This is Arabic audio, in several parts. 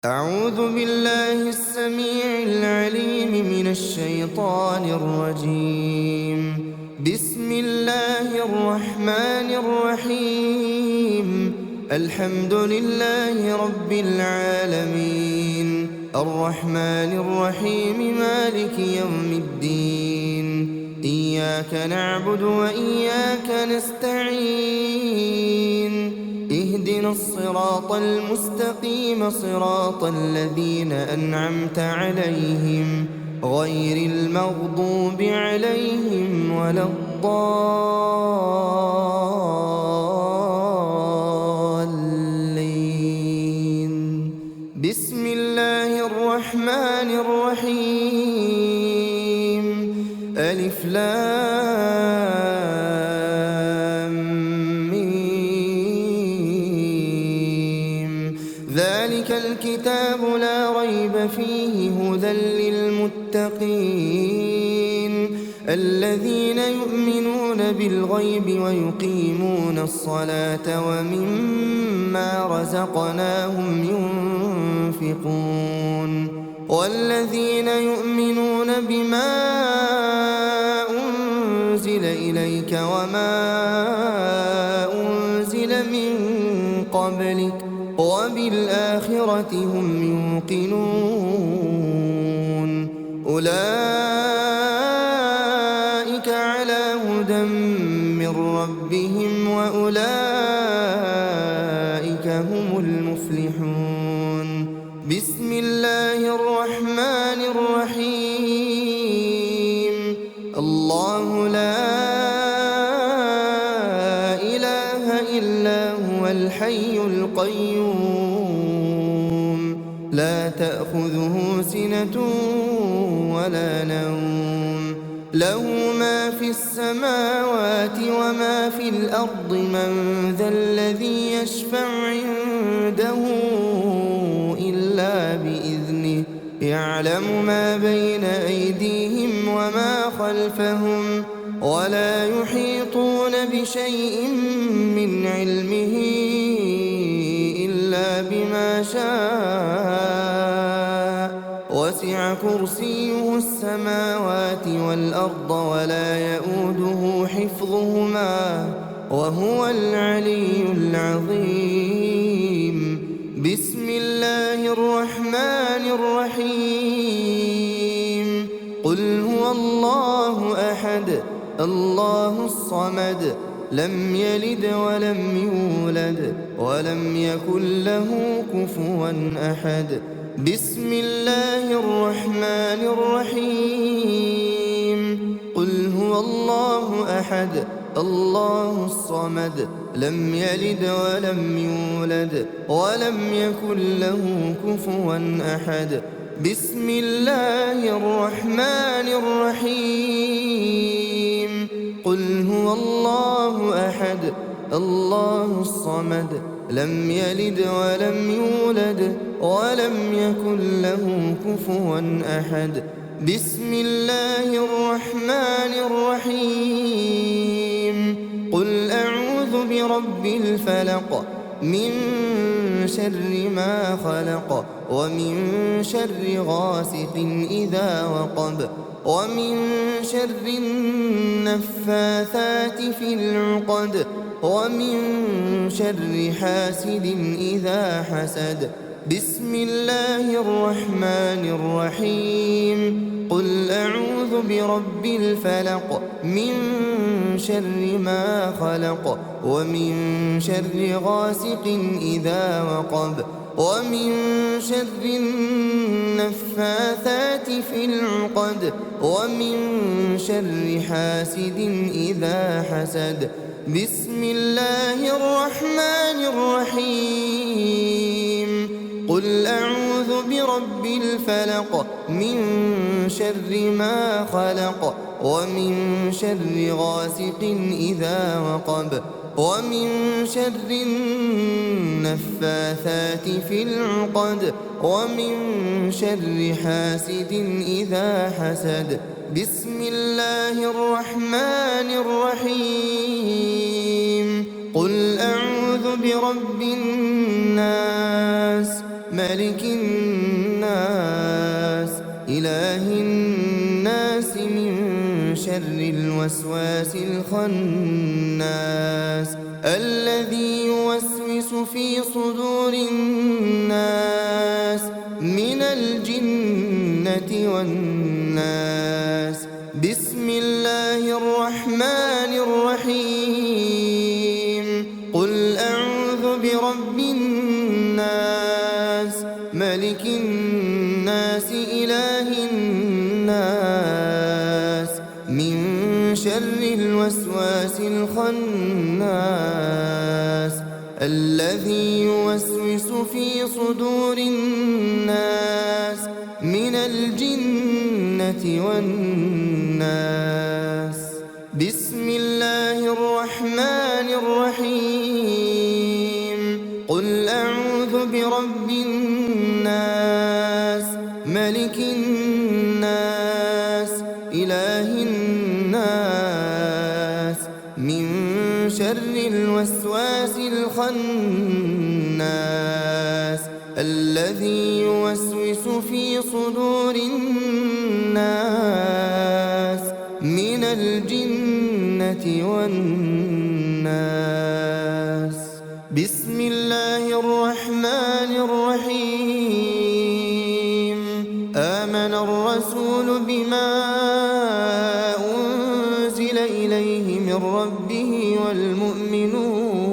أعوذ بالله السميع العليم من الشيطان الرجيم. بسم الله الرحمن الرحيم. الحمد لله رب العالمين، الرحمن الرحيم، مالك يوم الدين. إياك نعبد وإياك نستعين. اهدنا الصراط المستقيم، صراط الذين أنعمت عليهم غير المغضوب عليهم ولا الضالين. بسم الله الرحمن الرحيم. ألف لام ذلك الكتاب لا ريب فيه هدى للمتقين الذين يؤمنون بالغيب ويقيمون الصلاة ومما رزقناهم ينفقون والذين يؤمنون بما أنزل إليك وما أنزل من قبلك وبالآخرة هم يوقنون. أولئك على هدى من ربهم وأولئك هم المفلحون. بسم الله الرحمن الرحيم. الله لا إله إلا هو الحي القيوم، لا تأخذه سنة ولا نوم، له ما في السماوات وما في الأرض. من ذا الذي يشفع عنده إلا بإذنه، يعلم ما بين أيديهم وما خلفهم ولا يحيطون بشيء من علمه إلا بما شاء. وسع كرسيه السماوات والأرض ولا يؤوده حفظهما وهو العلي العظيم. بسم الله الرحمن الرحيم. قل هو الله أحد الله الصمد، لم يلد ولم يولد ولم يكن له كفوا أحد. بسم الله الرحمن الرحيم. قل هو الله أحد الله الصمد، لم يلد ولم يولد ولم يكن له كفوا أحد. بسم الله الرحمن الرحيم. قل هو الله أحد الله الصمد، لم يلد ولم يولد ولم يكن له كفوا أحد. بسم الله الرحمن الرحيم. قل أعوذ برب الفلق، من شر ما خلق، ومن شر غاسق إذا وقب، ومن شر النفاثات في العقد، ومن شر حاسد إذا حسد. بسم الله الرحمن الرحيم. قل أعوذ برب الفلق، من شر ما خلق، ومن شر غاسق إذا وقب، ومن شر النفاثات في العقد، ومن شر حاسد إذا حسد. بسم الله الرحمن الرحيم. قل أعوذ برب الفلق، من شر ما خلق، ومن شر غاسق إذا وقب، ومن شر النفاثات في العقد، ومن شر حاسد إذا حسد. بسم الله الرحمن الرحيم. قل أعوذ برب الناس، ملك الناس إله الناس من شر الوسواس الخناس الذي يوسوس في صدور الناس من الجنة والناس. بسم الله الرحمن الرحيم. قل أعوذ برب الناس ملك الناس إله الناس من شر الوسواس الخناس الذي يوسوس في صدور الناس من الجنة والناس. بسم الله الرحمن الرحيم. قل أعوذ برب الناس ملك الناس إله الناس من شر الوسواس الخناس الذي يوسوس في صدور الناس من الجنة والناس. بسم الله الرحمن الرحيم. آمن الرسول بما أنزل إليه من ربه والمؤمنون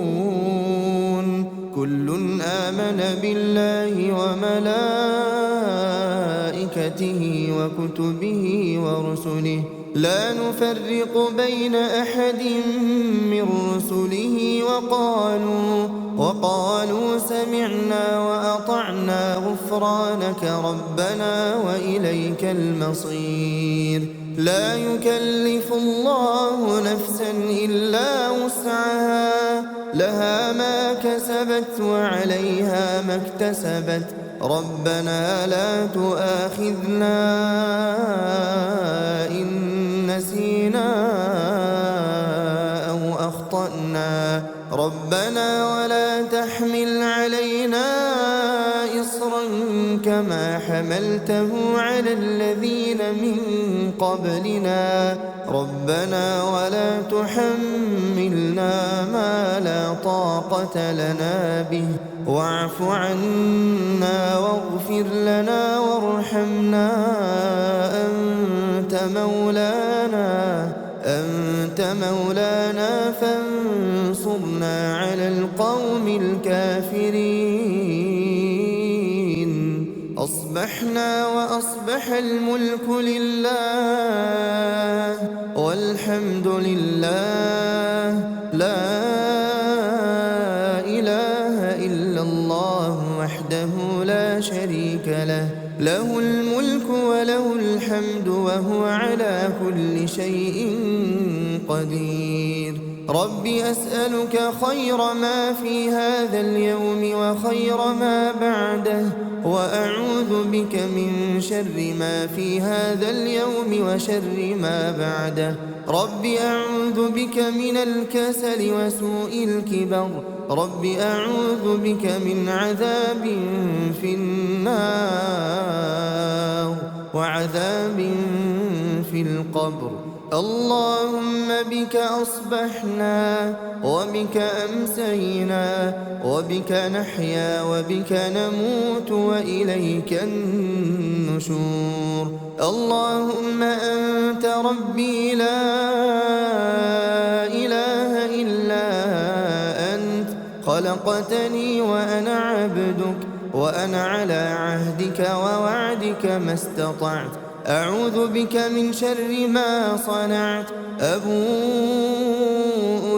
كل آمن بالله وملائكته وكتبه ورسله لا نفرق بين أحد من رسله وقالوا سمعنا وأطعنا غفرانك ربنا وإليك المصير. لا يكلف الله نفسا إلا وسعها لها ما كسبت وعليها ما اكتسبت ربنا لا تؤاخذنا إن نسينا أو أخطأنا ربنا ولا تحمل علينا إصرا كما حملته على الذين من قبلنا ربنا ولا تحملنا ما لا طاقة لنا به واعف عنا واغفر لنا وارحمنا أنت مولانا فانصرنا على القوم الكافرين. أصبحنا وأصبح الملك لله والحمد لله لا إله إلا الله وحده لا شريك له له الملك وله الحمد وهو على كل شيء قدير. رب أسألك خير ما في هذا اليوم وخير ما بعده وأعوذ بك من شر ما في هذا اليوم وشر ما بعده. رب أعوذ بك من الكسل وسوء الكبر رب أعوذ بك من عذاب في النار وعذاب في القبر. اللهم بك أصبحنا وبك أمسينا وبك نحيا وبك نموت وإليك النشور. اللهم أنت ربي لا إله إلا أنت خلقتني وأنا عبدك وأنا على عهدك ووعدك ما استطعت. أعوذ بك من شر ما صنعت. أبوء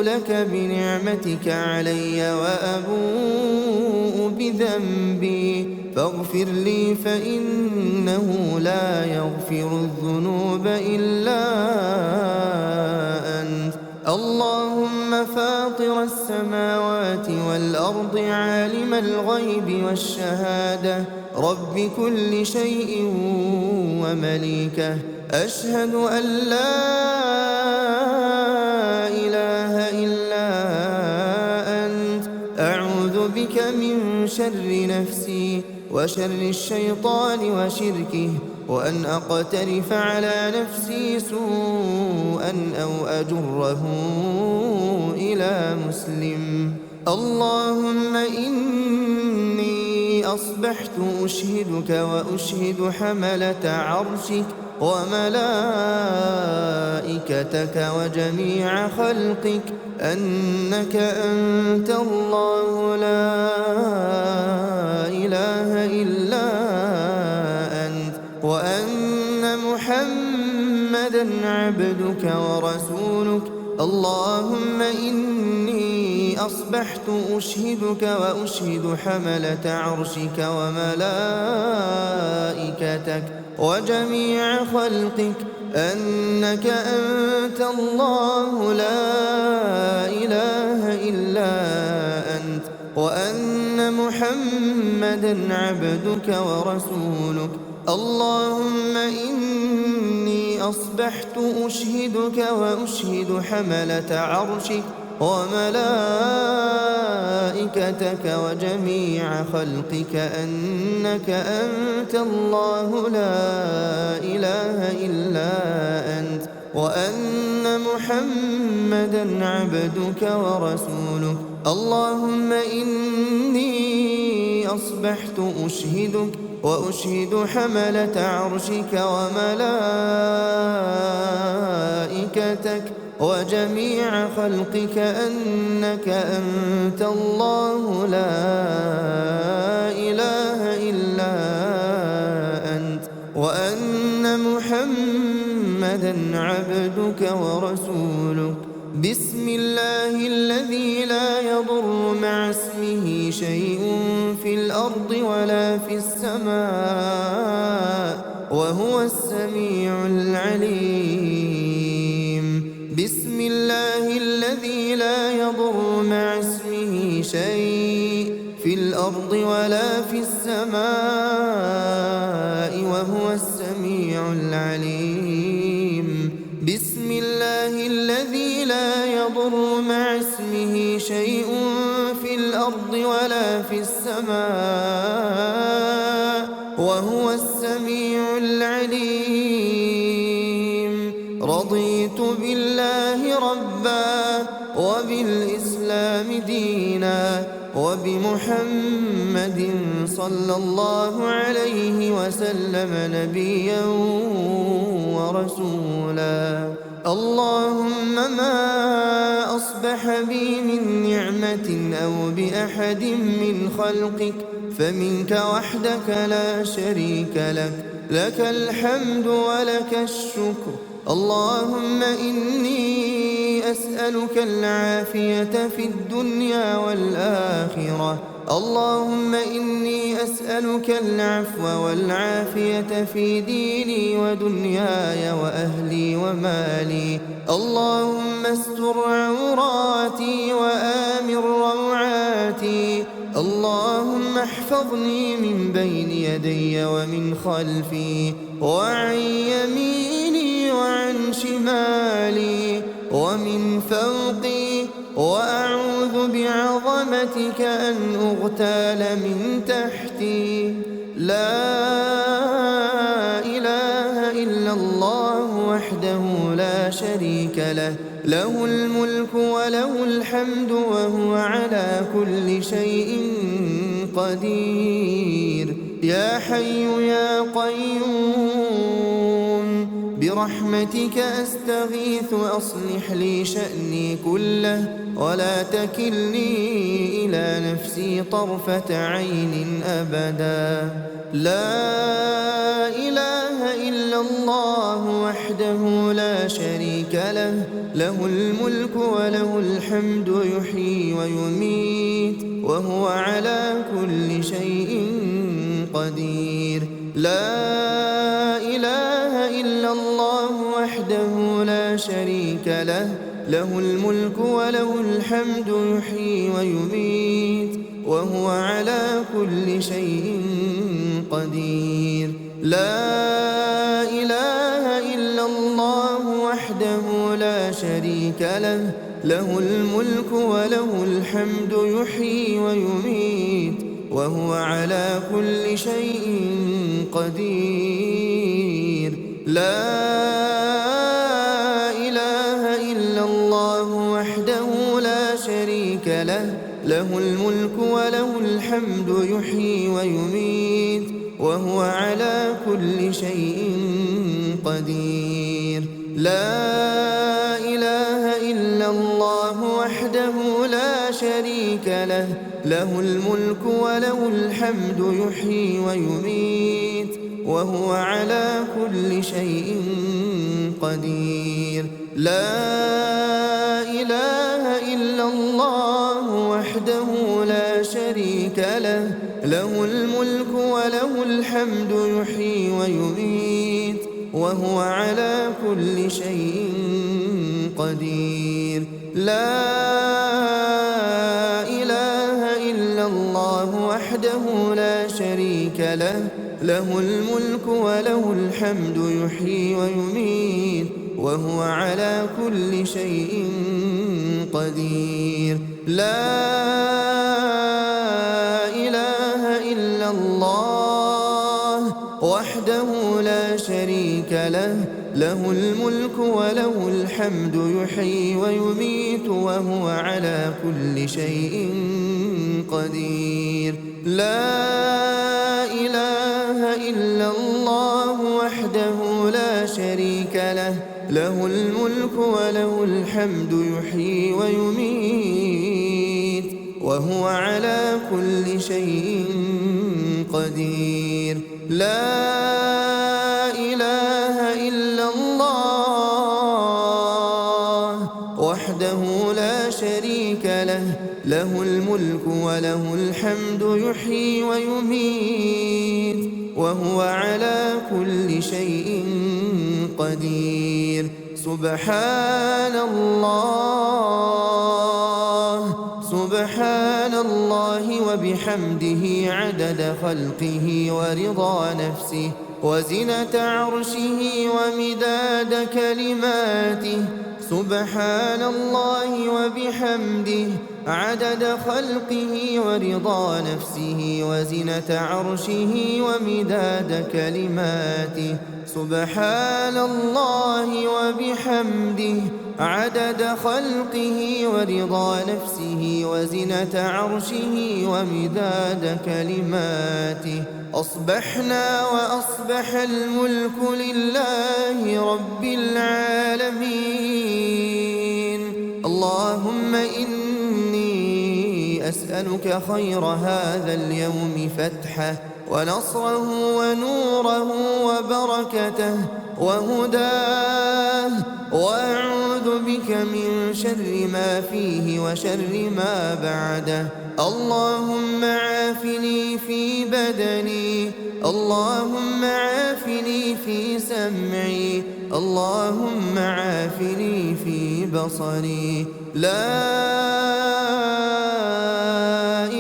لك بنعمتك علي وأبوء بذنبي فاغفر لي فإنه لا يغفر الذنوب إلا أنت. اللهم فاطر السماوات والأرض عالم الغيب والشهادة رب كل شيء ومليكه أشهد أن لا إله إلا أنت. أعوذ بك من شر نفسي وشر الشيطان وشركه، وأن أقترف على نفسي سوءا أو أجره إلى مسلم. اللهم إني أصبحت أشهدك وأشهد حملة عرشك وملائكتك وجميع خلقك أنك أنت الله لا إله إلا أنت، وأن محمدًا عبدك ورسولك. اللهم إني أصبحت أشهدك وأشهد حملة عرشك وملائكتك وجميع خلقك أنك أنت الله لا إله إلا أنت، وأن محمدًا عبدك ورسولك. اللهم إني أصبحت أشهدك وأشهد حملة عرشك وملائكتك وجميع خلقك أنك أنت الله لا إله إلا أنت، وأن محمدًا عبدك ورسولك. اللهم إني أصبحت أشهدك وأشهد حملة عرشك وملائكتك وجميع خلقك أنك أنت الله لا إله إلا أنت، وأن محمدًا عبدك ورسولك. بسم الله الذي لا يضر مع اسمه شيء في الأرض ولا في السماء وهو السميع العليم. بسم الله الذي لا يضر مع اسمه شيء في الأرض ولا في السماء وهو السميع العليم. بسم الله الذي لا يضر مع اسمه شيء في الأرض ولا في السماء وهو السميع العليم. رضيت بالله ربا وبالإسلام دينا وبمحمد صلى الله عليه وسلم نبيا ورسولا. اللهم ما أصبح بي من نعمة أو بأحد من خلقك فمنك وحدك لا شريك لك، لك الحمد ولك الشكر. اللهم إني أسألك العافية في الدنيا والآخرة. اللهم إني أسألك العفو والعافية في ديني ودنياي وأهلي ومالي. اللهم استر عوراتي وآمن روعاتي. اللهم احفظني من بين يدي ومن خلفي وعن يميني وعن شمالي ومن فوقي، وأعوذ بعظمتك أن أغتال من تحتي. لا إله إلا الله وحده لا شريك له، له الملك وله الحمد وهو على كل شيء قدير. يا حي يا قيوم برحمتك أستغيث أصلح لي شأني كله ولا تكلني إلى نفسي طرفة عين أبدا. لا إله إلا الله وحده لا شريك له، له الملك وله الحمد يحيي ويميت وهو على كل شيء قدير. لا إله إلا الله وحده لا شريك له، له الملك وله الحمد يحيي ويميت وهو على كل شيء قدير. لا إله إلا الله وحده لا شريك له، له الملك وله الحمد يحيي ويميت وهو على كل شيء قدير. لا إله إلا الله وحده لا شريك له، له الملك وله الحمد يحيي ويميت وهو على كل شيء قدير. لا إله إلا الله وحده لا شريك له، له الملك وله الحمد يحيي ويميت وهو على كل شيء قدير. لا إله إلا الله وحده لا شريك له، له الملك وله الحمد يحيي ويميت وهو على كل شيء قدير. لا إله إلا الله وحده لا شريك له، له الملك وله الحمد يحيي ويميت وهو على كل شيء قدير. لا إله إلا الله وحده لا شريك له، له الملك وله الحمد يحيي ويميت وهو على كل شيء قدير. لا إله إلا الله وحده لا شريك له، له الملك وله الحمد يحيي ويميت وهو على كل شيء قدير. لا إله إلا الله وحده لا شريك له، له الملك وله الحمد يحيي ويميت وهو على كل شيء قدير. سبحان الله، سبحان الله وبحمده عدد خلقه ورضا نفسه وزنة عرشه ومداد كلماته. سبحان الله وبحمده عدد خلقه ورضا نفسه وزنة عرشه ومداد كلماته. سبحان الله وبحمده عدد خلقه ورضا نفسه وزنة عرشه ومداد كلماته. أصبحنا وأصبح الملك لله رب العالمين. اللهم إني أسألك خير هذا اليوم فتحه ونصره ونوره وبركته وهداه، وأعوذ بك من شر ما فيه وشر ما بعده. اللهم عافني في بدني، اللهم عافني في سمعي، اللهم عافني في بصري. لا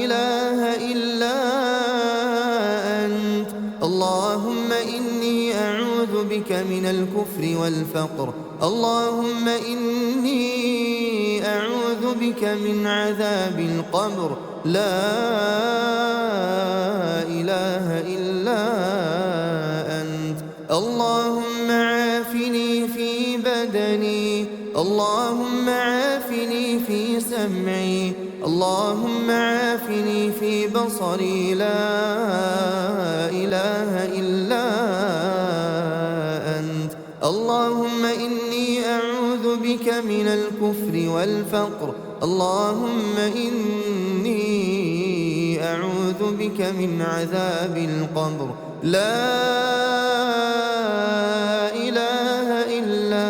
إله إلا أنت. اللهم إني أعوذ بك من الكفر والفقر، اللهم إني أعوذ بك من عذاب القبر. لا إله إلا أنت. اللهم عافني في بدني، اللهم عافني في سمعي، اللهم عافني في بصري. لا إله إلا أنت. اللهم إني أعوذ بك من الكفر والفقر، اللهم إني أعوذ بك من عذاب القبر. لا إله إلا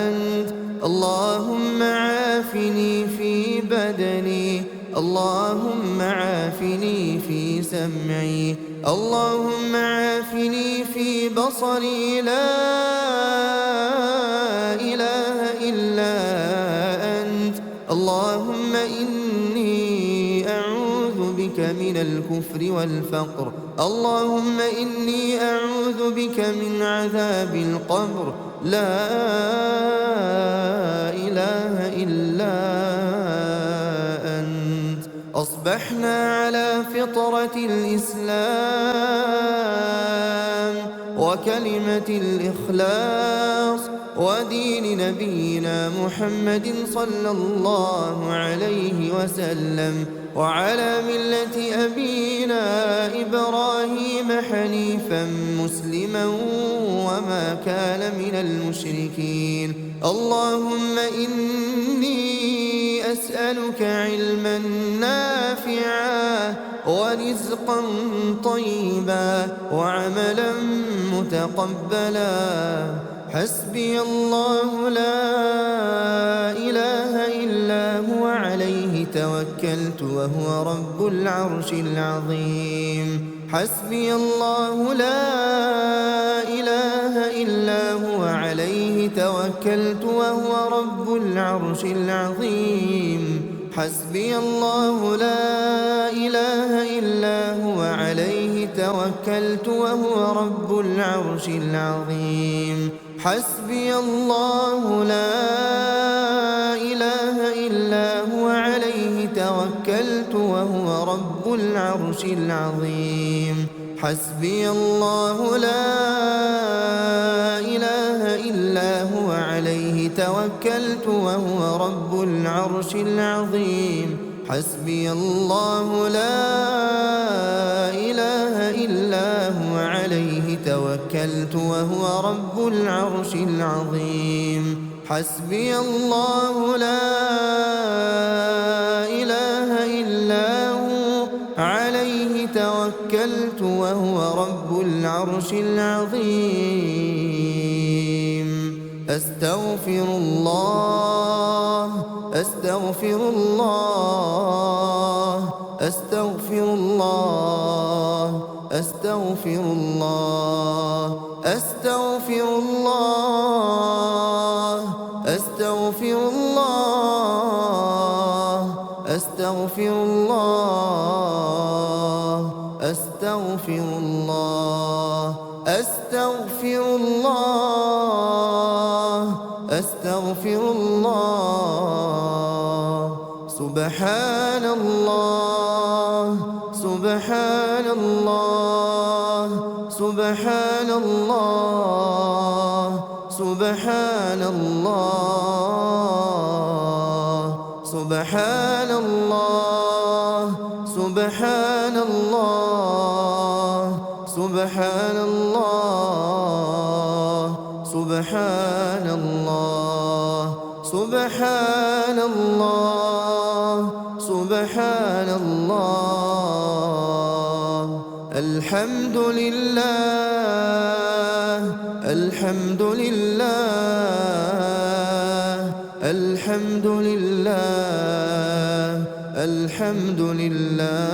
أنت. اللهم عافني في بدني، اللهم عافني في سمعي، اللهم عافني في بصري. لا إله إلا أنت. اللهم إني أعوذ بك من الكفر والفقر، اللهم إني أعوذ بك من عذاب القبر. لا إله إلا أنت. أصبحنا على فطرة الإسلام وكلمة الإخلاص ودين نبينا محمد صلى الله عليه وسلم، وعلى ملة أبينا إبراهيم حنيفا مسلما وما كان من المشركين. اللهم إني أسألك علما نافعا ورزقا طيبا وعملا متقبلا. حسبي الله لا إله إلا هو عليه توكلت وهو رب العرش العظيم. حسبي الله لا إله إلا هو عليه توكلت وهو رب العرش العظيم. حسبي الله لا إله إلا هو عليه توكلت وهو رب العرش العظيم. حسبي الله لا إله إلا هو عليه توكلت وهو رب العرش العظيم. حسبي الله لا إله إلا هو عليه توكلت وهو رب العرش العظيم. حسبي الله لا إله إلا هو عليه توكلت وهو رب العرش العظيم. حسبي الله لا إله إلا هو عليه توكلت وهو رب العرش العظيم. أستغفر الله أستغفر الله أستغفر الله أستغفر الله أستغفر الله أستغفر الله أستغفر الله أستغفر الله أستغفر الله أستغفر الله. سبحان الله سبحان الله سبحان الله سبحان الله سبحان الله سبحان الله سبحان الله سبحان الله سبحان الله سبحان الله. الحمد لله الحمد لله الحمد لله الحمد لله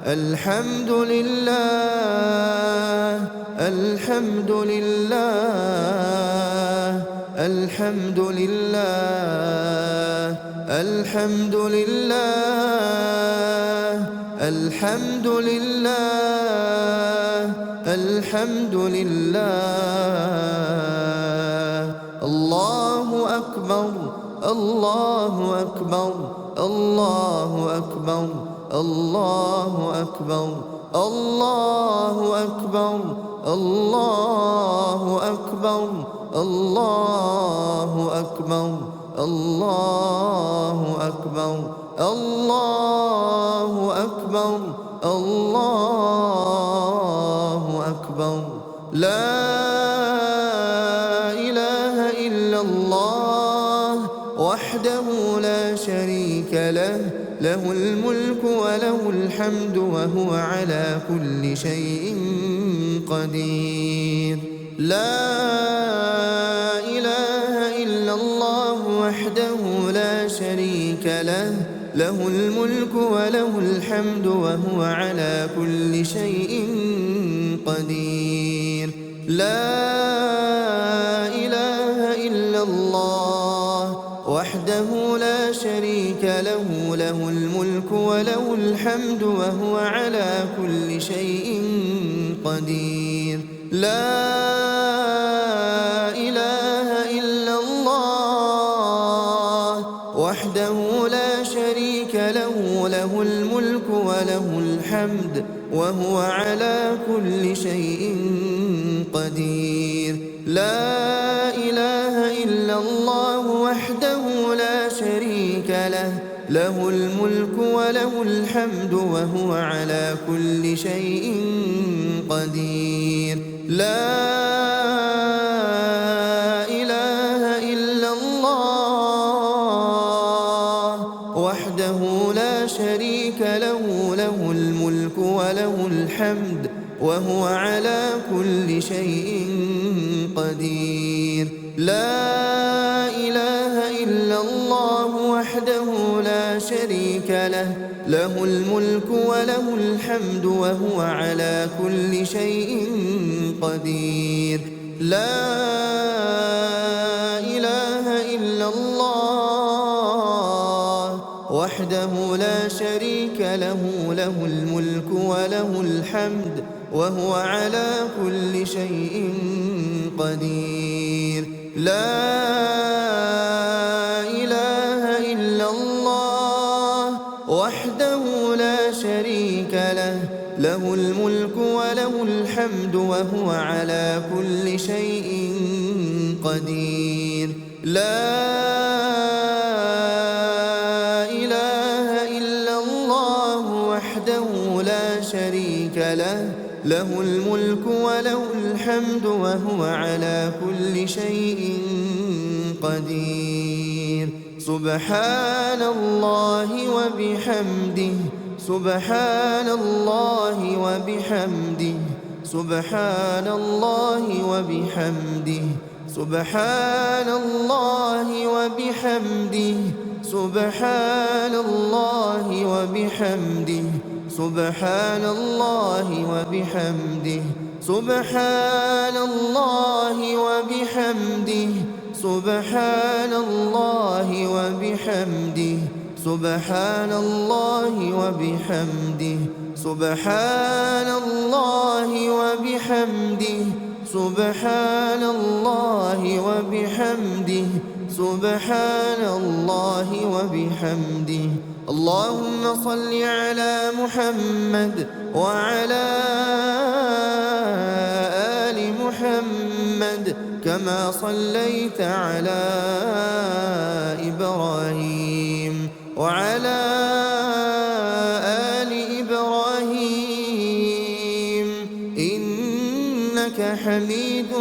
الحمد لله الحمد لله الحمد لله الحمد لله الحمد لله الحمد لله. الله أكبر الله أكبر الله أكبر الله أكبر الله أكبر الله أكبر الله أكبر الله أكبر الله أكبر الله أكبر. لا إله إلا الله وحده لا شريك له، له الملك وله الحمد وهو على كل شيء قدير. لا إله إلا الله وحده لا شريك له، له الملك وله الحمد وهو على كل شيء قدير. لا إله إلا الله وحده لا شريك له، له الملك وله الحمد وهو على كل شيء قدير. لا إله إلا الله وحده لا شريك له، وهو على كل شيء قدير. لا إله إلا الله وحده لا شريك له، له الملك وله الحمد وهو على كل شيء قدير. لا إله إلا الله وحده لا شريك له، له الملك وله الحمد وهو على كل شيء قدير. لا إله إلا الله وحده لا شريك له، له الملك وله الحمد وهو على كل شيء قدير. لا إله إلا الله وحده لا شريك له، له الملك وله الحمد وهو على كل شيء قدير. لا إله إلا الله وحده لا شريك له، له الملك وله الحمد وهو على كل شيء قدير. لا إله إلا الله وحده لا شريك له، له الملك وله الحمد وهو على كل شيء قدير. سبحان الله وبحمده، سبحان الله وبحمده، سبحان الله وبحمده، سبحان الله وبحمده، سبحان الله وبحمده، سبحان الله وبحمده، سبحان الله وبحمده، سبحان الله وبحمده، سبحان الله وبحمده، سبحان الله وبحمده، سبحان الله وبحمده، سبحان الله وبحمده. اللهم صل على محمد وعلى آل محمد كما صليت على إبراهيم وعلى آل إبراهيم إنك حميد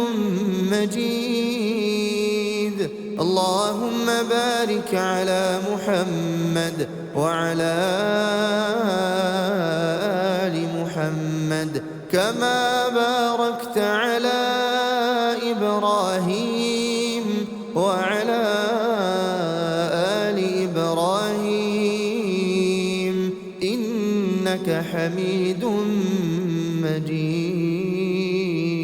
مجيد. اللهم بارك على محمد وعلى آل محمد كما باركت على إبراهيم وعلى آل إبراهيم إنك حميد مجيد.